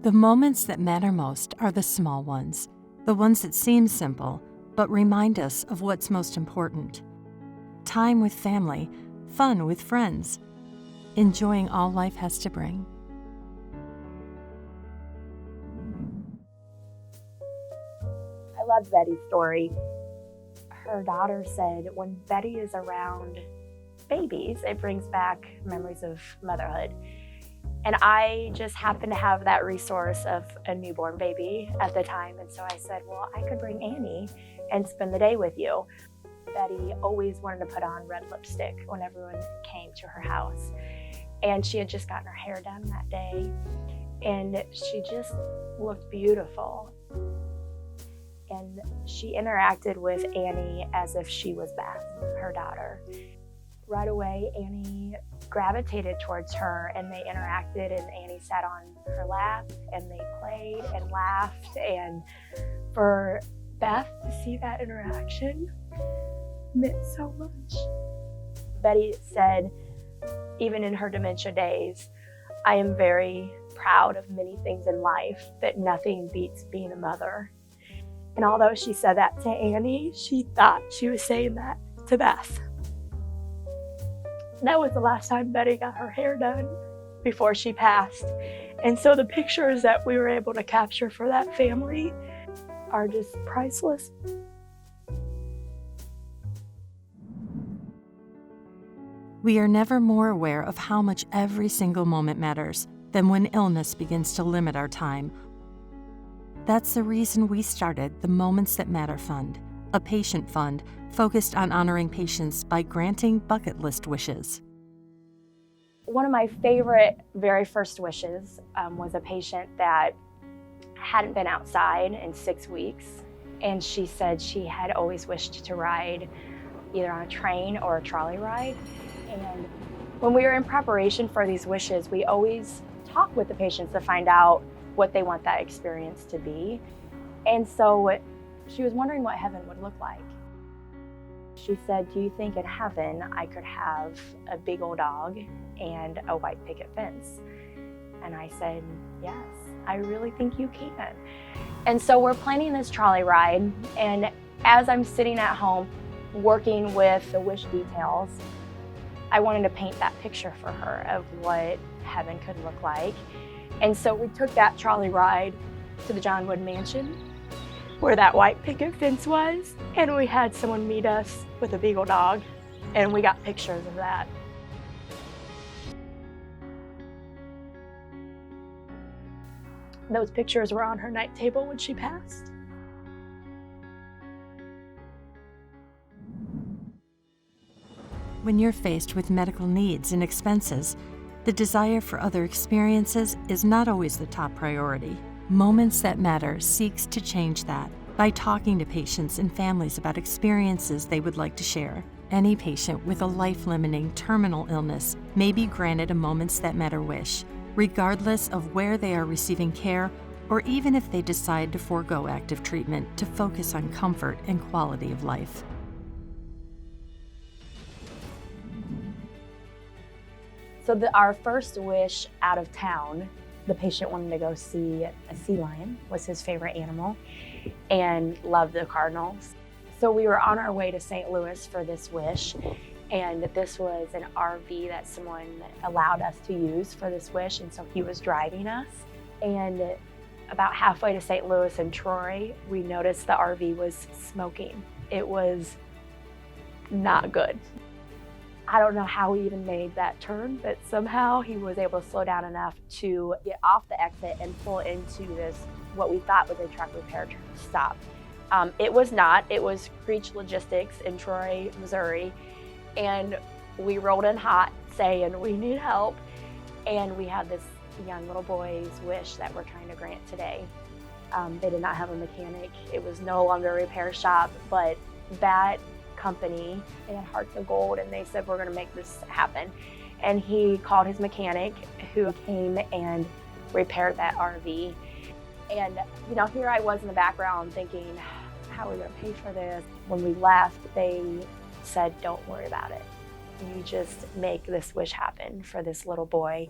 The moments that matter most are the small ones, the ones that seem simple, but remind us of what's most important. Time with family, fun with friends, enjoying all life has to bring. I loved Betty's story. Her daughter said when Betty is around babies, it brings back memories of motherhood. And I just happened to have that resource of a newborn baby at the time. And so I said, well, I could bring Annie and spend the day with you. Betty always wanted to put on red lipstick when everyone came to her house. And she had just gotten her hair done that day. And she just looked beautiful. And she interacted with Annie as if she was Beth, her daughter. Right away, Annie gravitated towards her and they interacted, and Annie sat on her lap and they played and laughed. And for Beth to see that interaction meant so much. Betty said, even in her dementia days, I am very proud of many things in life, but nothing beats being a mother. And although she said that to Annie, she thought she was saying that to Beth. That was the last time Betty got her hair done before she passed. And so the pictures that we were able to capture for that family are just priceless. We are never more aware of how much every single moment matters than when illness begins to limit our time. That's the reason we started the Moments That Matter Fund, a patient fund focused on honoring patients by granting bucket list wishes. One of my favorite very first wishes was a patient that hadn't been outside in 6 weeks. And she said she had always wished to ride either on a train or a trolley ride. And when we were in preparation for these wishes, we always talk with the patients to find out what they want that experience to be. And so she was wondering what heaven would look like. She said, do you think in heaven I could have a big old dog and a white picket fence? And I said, yes, I really think you can. And so we're planning this trolley ride. And as I'm sitting at home working with the wish details, I wanted to paint that picture for her of what heaven could look like. And so we took that trolley ride to the John Wood Mansion, where that white picket fence was, and we had someone meet us with a beagle dog, and we got pictures of that. Those pictures were on her night table when she passed. When you're faced with medical needs and expenses, the desire for other experiences is not always the top priority. Moments That Matter seeks to change that by talking to patients and families about experiences they would like to share. Any patient with a life-limiting terminal illness may be granted a Moments That Matter wish, regardless of where they are receiving care or even if they decide to forego active treatment to focus on comfort and quality of life. So our first wish out of town, the patient wanted to go see a sea lion, was his favorite animal, and loved the cardinals. So we were on our way to St. Louis for this wish, and this was an RV that someone allowed us to use for this wish, and so he was driving us. And about halfway to St. Louis and Troy, we noticed the RV was smoking. It was not good. I don't know how he even made that turn, but somehow he was able to slow down enough to get off the exit and pull into this, what we thought was a truck repair stop. It was not. It was Creech Logistics in Troy, Missouri. And we rolled in hot saying, we need help. And we had this young little boy's wish that we're trying to grant today. They did not have a mechanic. It was no longer a repair shop, but that company, they had hearts of gold, and they said, we're gonna make this happen. And he called his mechanic, who came and repaired that RV. And here I was in the background thinking, how are we gonna pay for this? When we left, they said, don't worry about it. You just make this wish happen for this little boy.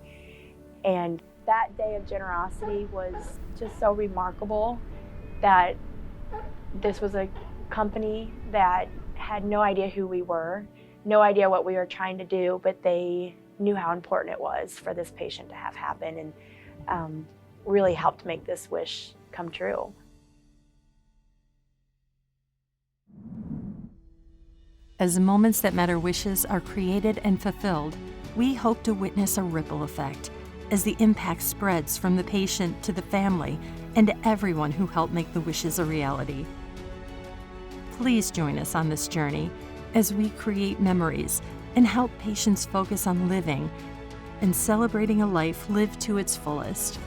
And That day of generosity was just so remarkable that this was a company that had no idea who we were, no idea what we were trying to do, but they knew how important it was for this patient to have happen, and really helped make this wish come true. As Moments That Matter wishes are created and fulfilled, we hope to witness a ripple effect as the impact spreads from the patient to the family and to everyone who helped make the wishes a reality. Please join us on this journey as we create memories and help patients focus on living and celebrating a life lived to its fullest.